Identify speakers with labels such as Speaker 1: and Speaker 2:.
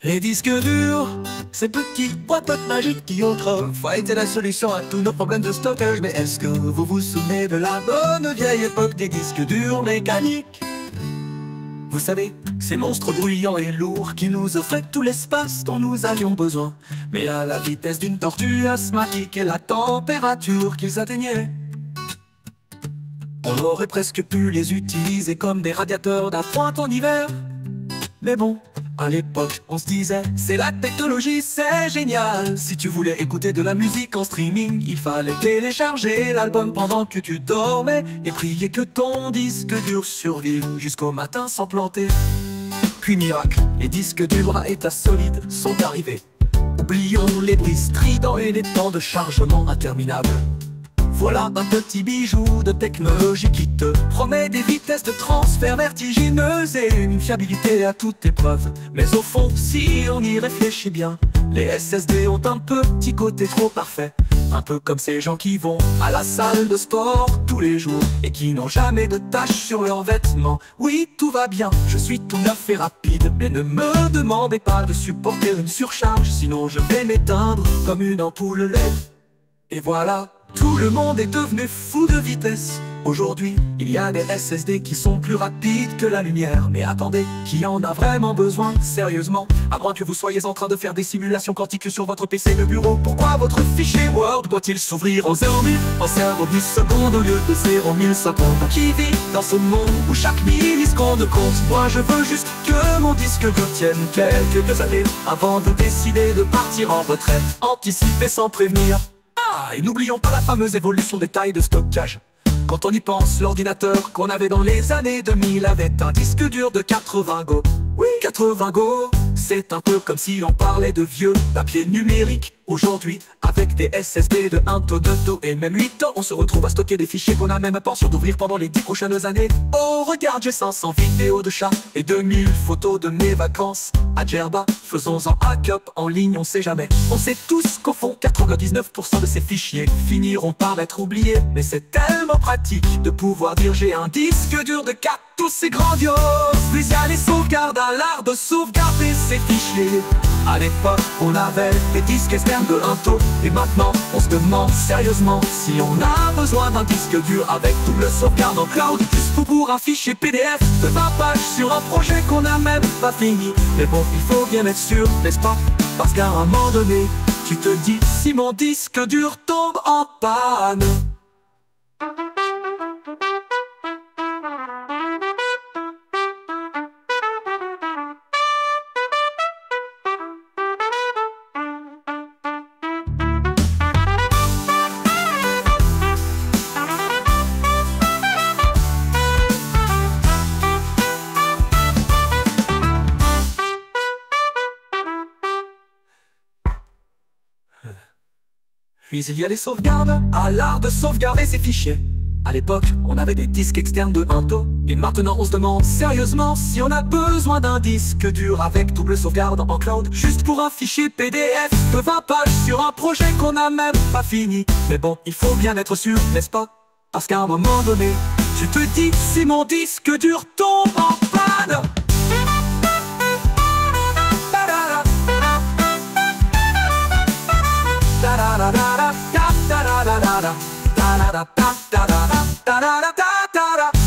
Speaker 1: Les disques durs, ces petites boîtes magiques qui autrefois étaient la solution à tous nos problèmes de stockage. Mais est-ce que vous vous souvenez de la bonne vieille époque des disques durs mécaniques? Vous savez, ces monstres bruyants et lourds qui nous offraient tout l'espace dont nous avions besoin, mais à la vitesse d'une tortue asthmatique et la température qu'ils atteignaient. On aurait presque pu les utiliser comme des radiateurs d'appoint en hiver. Mais bon, à l'époque, on se disait, c'est la technologie, c'est génial. Si tu voulais écouter de la musique en streaming, il fallait télécharger l'album pendant que tu dormais et prier que ton disque dur survive jusqu'au matin sans planter. Puis miracle, les disques durs à état solide sont arrivés. Oublions les bruits stridents et les temps de chargement interminables. Voilà un petit bijou de technologie qui te promet des vitesses de transfert vertigineuses et une fiabilité à toute épreuve. Mais au fond, si on y réfléchit bien, les SSD ont un petit côté trop parfait. Un peu comme ces gens qui vont à la salle de sport tous les jours et qui n'ont jamais de taches sur leurs vêtements. Oui, tout va bien, je suis tout neuf et rapide, mais ne me demandez pas de supporter une surcharge, sinon je vais m'éteindre comme une ampoule LED. Et voilà, tout le monde est devenu fou de vitesse. Aujourd'hui, il y a des SSD qui sont plus rapides que la lumière. Mais attendez, qui en a vraiment besoin? Sérieusement, à moins que vous soyez en train de faire des simulations quantiques sur votre PC de bureau, pourquoi votre fichier Word doit-il s'ouvrir en 0,1000 en 0,10 secondes au lieu de 0,1050? Qui vit dans ce monde où chaque milliseconde compte? Moi je veux juste que mon disque dur tienne quelques années avant de décider de partir en retraite. Anticiper sans prévenir. Ah, et n'oublions pas la fameuse évolution des tailles de stockage. Quand on y pense, l'ordinateur qu'on avait dans les années 2000 avait un disque dur de 80 Go. Oui, 80 Go, c'est un peu comme si on parlait de vieux papier numérique. Aujourd'hui, avec des SSD de 1 taux, 2 taux et même 8 taux, on se retrouve à stocker des fichiers qu'on a même pas sûr d'ouvrir pendant les 10 prochaines années. Oh, regarde, j'ai 500 vidéos de chats et 2000 photos de mes vacances à Djerba. Faisons-en backup en ligne, on sait jamais. On sait tous qu'au fond, 99% de ces fichiers finiront par être oubliés. Mais c'est tellement pratique de pouvoir dire j'ai un disque dur de 4 tous c'est grandiose. Spécial et sauvegarde à l'art de sauvegarder ces fichiers. À l'époque, on avait des disques externes de 1 taux. Et maintenant, on se demande sérieusement si on a besoin d'un disque dur avec double sauvegarde en cloud, juste pour un fichier PDF de 20 pages sur un projet qu'on n'a même pas fini. Mais bon, il faut bien être sûr, n'est-ce pas? Parce qu'à un moment donné, tu te dis, si mon disque dur tombe en panne. Puis il y a les sauvegardes, à l'art de sauvegarder ses fichiers. À l'époque, on avait des disques externes de 1 taux. Et maintenant on se demande sérieusement si on a besoin d'un disque dur avec double sauvegarde en cloud, juste pour un fichier PDF de 20 pages sur un projet qu'on n'a même pas fini. Mais bon, il faut bien être sûr, n'est-ce pas? Parce qu'à un moment donné, tu te dis si mon disque dur tombe en panne. Da da da da da da da da da da da da da da da da da da.